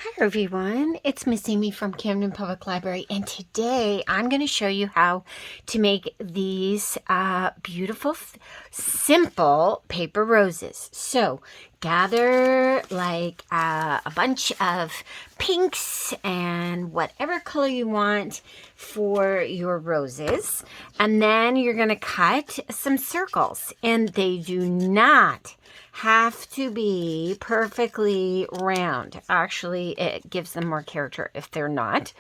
Hi everyone, it's Miss Amy from Camden Public Library, and today I'm going to show you how to make these beautiful, simple paper roses. So gather like a bunch of pinks and whatever color you want for your roses, and then you're going to cut some circles, and they do not have to be perfectly round. Actually, it gives them more character if they're not.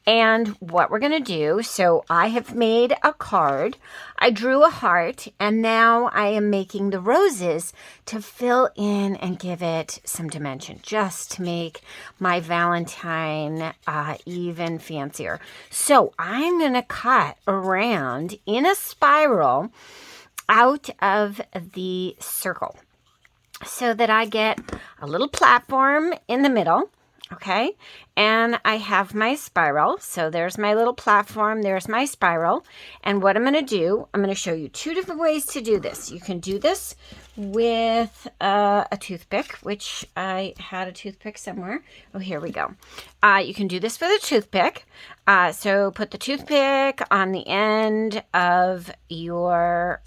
And what we're going to do, so I have made a card. I drew a heart, and now I am making the roses to fill in and give it some dimension, just to make my Valentine even fancier. So I'm going to cut around in a spiral out of the circle, so that I get a little platform in the middle, okay? And I have my spiral. So there's my little platform, there's my spiral. And what I'm going to do, I'm going to show you two different ways to do this. You can do this with a toothpick, which I had a toothpick somewhere. Oh, here we go. You can do this with a toothpick. So put the toothpick on the end of your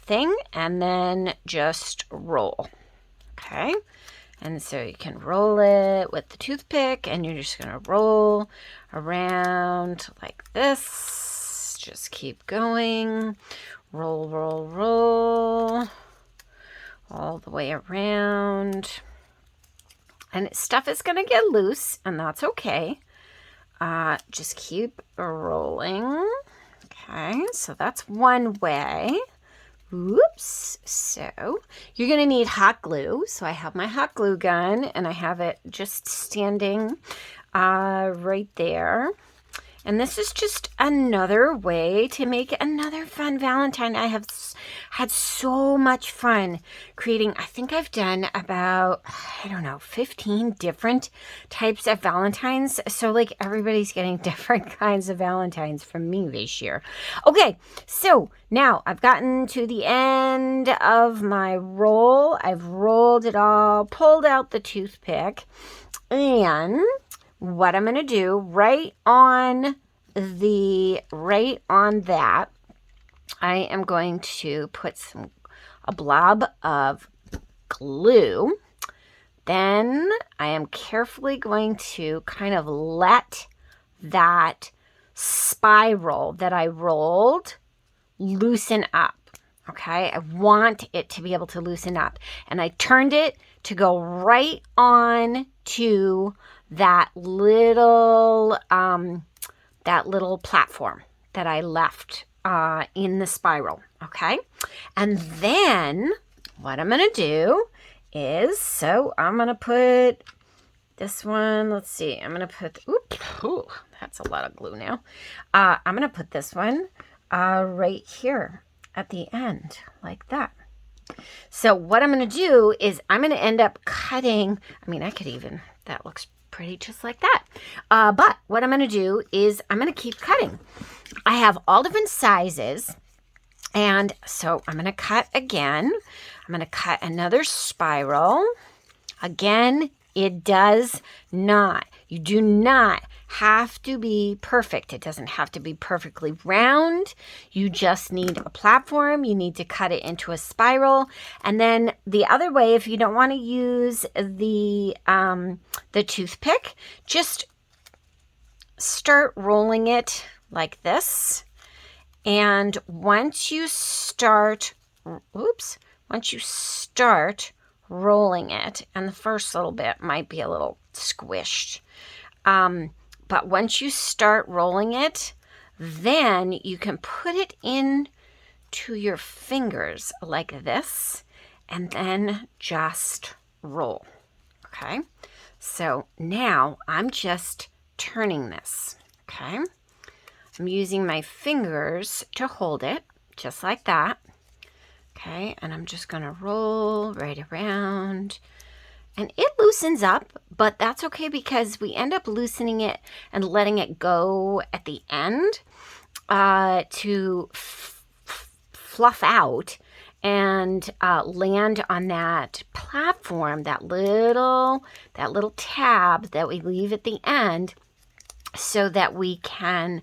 thing, and then just roll. Okay, and so you can roll it with the toothpick, and you're just going to roll around like this. Just keep going. Roll, roll, roll all the way around, and stuff is going to get loose, and that's okay. Just keep rolling. Okay, so that's one way. Oops. So you're going to need hot glue. So I have my hot glue gun, and I have it just standing right there. And this is just another way to make another fun Valentine. I have had so much fun creating. I think I've done about, 15 different types of Valentines. So like everybody's getting different kinds of Valentines from me this year. Okay, so now I've gotten to the end of my roll. I've rolled it all, pulled out the toothpick, and what I'm going to do right on that, I am going to put a blob of glue. Then I am carefully going to kind of let that spiral that I rolled loosen up. Okay, I want it to be able to loosen up, and I turned it to go right on to that little platform that I left in the spiral. Okay, and then what I'm gonna do is, so I'm gonna put this one, let's see, I'm gonna put, that's a lot of glue now. I'm gonna put this one right here at the end, like that. So what I'm going to do is I'm going to end up cutting, I could even, that looks pretty just like that. But what I'm going to do is I'm going to keep cutting. I have all different sizes, and so I'm going to cut again. I'm going to cut another spiral. Again, it does not, you do not have to be perfect. It doesn't have to be perfectly round. You just need a platform. You need to cut it into a spiral. And then the other way, if you don't want to use the toothpick, just start rolling it like this. And once you start rolling it, and the first little bit might be a little squished, but once you start rolling it, then you can put it in to your fingers like this, and then just roll. Okay, so now I'm just turning this. Okay, I'm using my fingers to hold it just like that. Okay, and I'm just going to roll right around, and it loosens up, but that's okay because we end up loosening it and letting it go at the end to fluff out and land on that platform, that little tab that we leave at the end, so that we can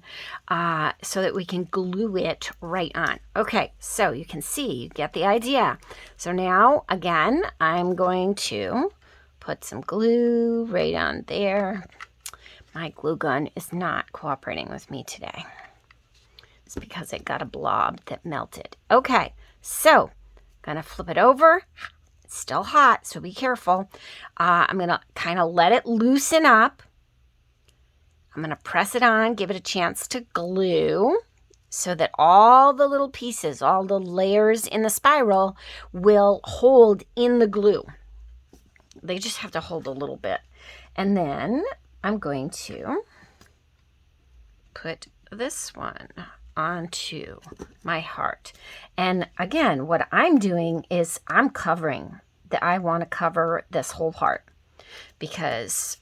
glue it right on. Okay, so you can see, you get the idea. So now again, I'm going to put some glue right on there. My glue gun is not cooperating with me today. It's because it got a blob that melted. Okay, so gonna flip it over. It's still hot, so be careful. I'm gonna kind of let it loosen up. I'm going to press it on, give it a chance to glue so that all the little pieces, all the layers in the spiral will hold in the glue. They just have to hold a little bit. And then I'm going to put this one onto my heart. And again, what I'm doing is I'm covering I want to cover this whole heart because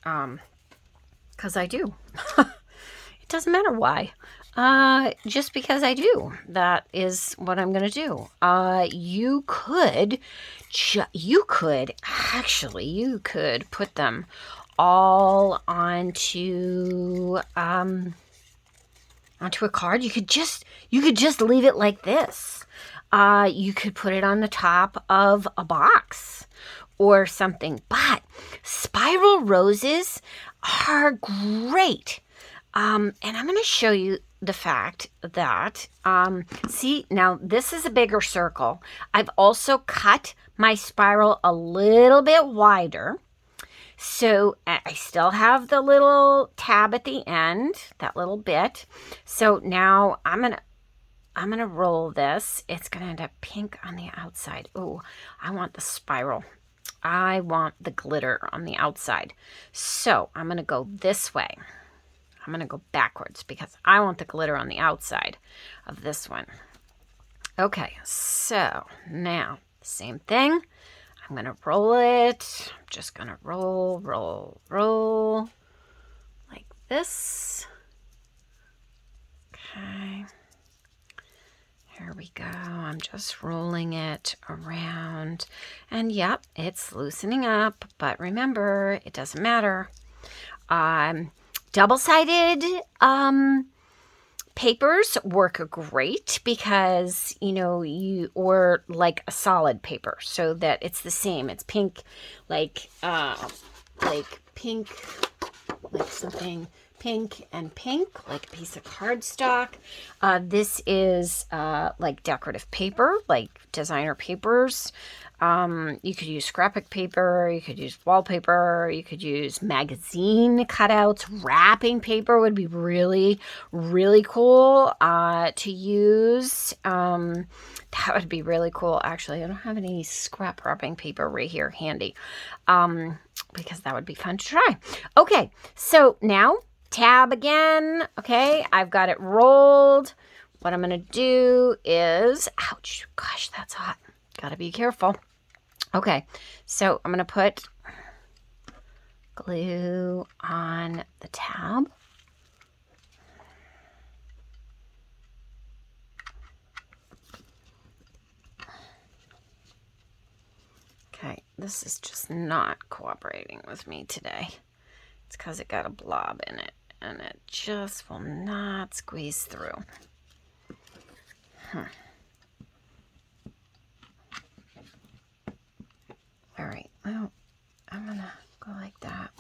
I do. It doesn't matter why. Just because I do. That is what I'm going to do. You could put them all onto a card. You could just leave it like this. You could put it on the top of a box or something. But spiral roses are great. And I'm going to show you the fact that, see, now this is a bigger circle. I've also cut my spiral a little bit wider. So I still have the little tab at the end, that little bit. So now I'm going to roll this. It's going to end up pink on the outside. Oh, I want the spiral. I want the glitter on the outside. So I'm going to go this way. I'm going to go backwards because I want the glitter on the outside of this one. Okay, so now same thing. I'm going to roll it. I'm just going to roll like this. Okay. Here we go. I'm just rolling it around. And yep, it's loosening up. But remember, it doesn't matter. Double-sided papers work great because, or like a solid paper so that it's the same. It's pink, like pink, like something pink and pink, like a piece of cardstock. This is like decorative paper, like designer papers. You could use scrapbook paper, you could use wallpaper, you could use magazine cutouts. Wrapping paper would be really, really cool to use. That would be really cool. Actually, I don't have any scrap wrapping paper right here handy because that would be fun to try. Okay, so now tab again. Okay, I've got it rolled. What I'm going to do is, ouch, gosh, that's hot. Got to be careful. Okay, so I'm going to put glue on the tab. Okay, this is just not cooperating with me today. It's because it got a blob in it, and it just will not squeeze through. All right, well, I'm going to go like that.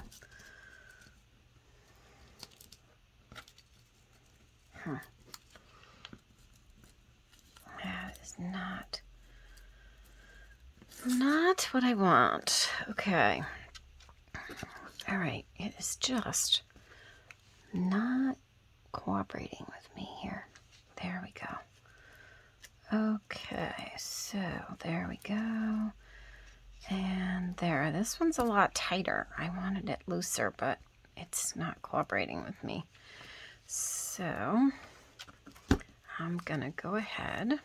That is not what I want. Okay. All right, it is just not cooperating with me here. There we go. Okay, so there we go. And there, this one's a lot tighter. I wanted it looser, but it's not cooperating with me. So I'm gonna go ahead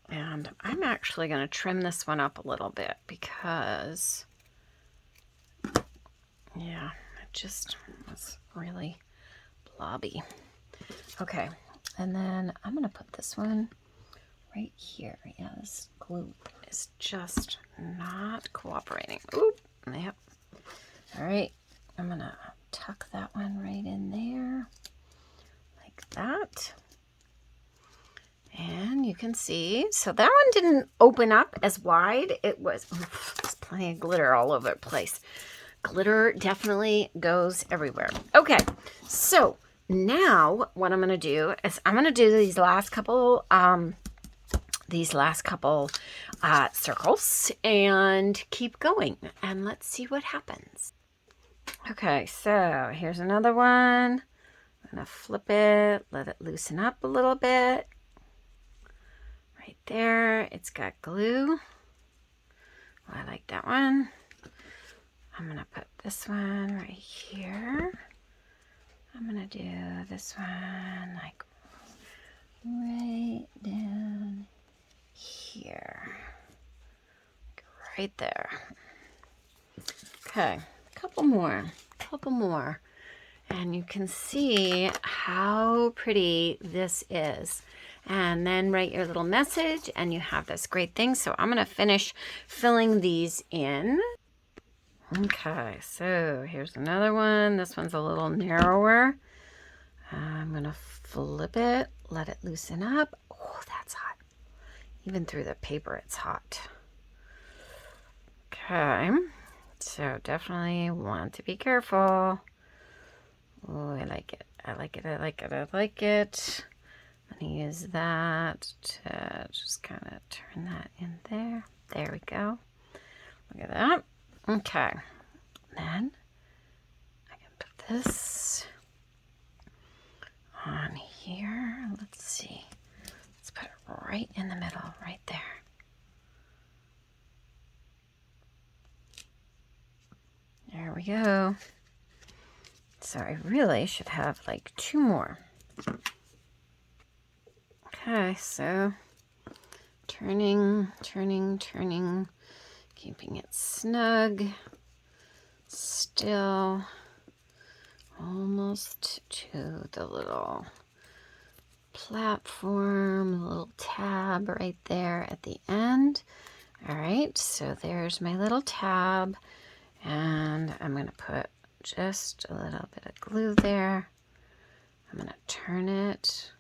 and I'm actually gonna trim this one up a little bit because, yeah, it just was really blobby. Okay, and then I'm gonna put this one right here. Yeah, this glue is just not cooperating. Oop, yep. All right, I'm gonna tuck that one right in there, like that. And you can see, so that one didn't open up as wide. It was, there's plenty of glitter all over the place. Glitter definitely goes everywhere. Okay, so now what I'm going to do is I'm going to do these last couple circles and keep going. And let's see what happens. Okay, so here's another one. I'm going to flip it, let it loosen up a little bit. Right there, it's got glue. Oh, I like that one. I'm gonna put this one right here. I'm gonna do this one like right down here. Like right there. Okay, a couple more. And you can see how pretty this is. And then write your little message and you have this great thing. So I'm going to finish filling these in. Okay, so here's another one. This one's a little narrower. I'm going to flip it, let it loosen up. Oh, that's hot. Even through the paper, it's hot. Okay, so definitely want to be careful. Oh, I like it. I like it. I like it. I like it. I'm going to use that to just kind of turn that in there. There we go. Look at that. Okay. Then I can put this on here. Let's see. Let's put it right in the middle, right there. There we go. So I really should have like 2 more. Okay, so turning, keeping it snug, still, almost to the little platform, the little tab right there at the end. All right, so there's my little tab, and I'm going to put just a little bit of glue there. I'm going to turn it.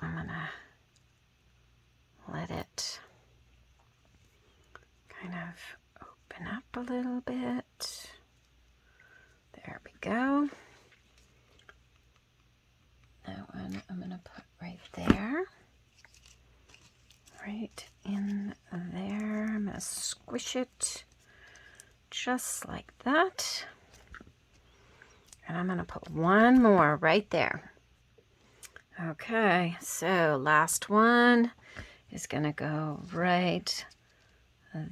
I'm going to let it kind of open up a little bit. There we go. That one I'm going to put right there. Right in there. I'm going to squish it just like that. And I'm going to put one more right there. Okay, so last one is going to go right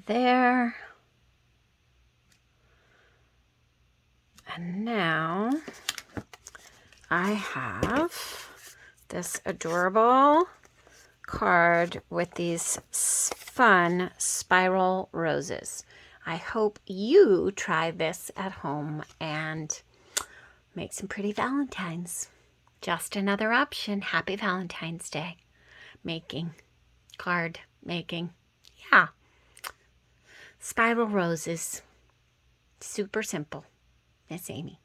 there. And now I have this adorable card with these fun spiral roses. I hope you try this at home and make some pretty Valentines. Just another option. Happy Valentine's Day. Card making. Yeah. Spiral roses. Super simple. Miss Amy.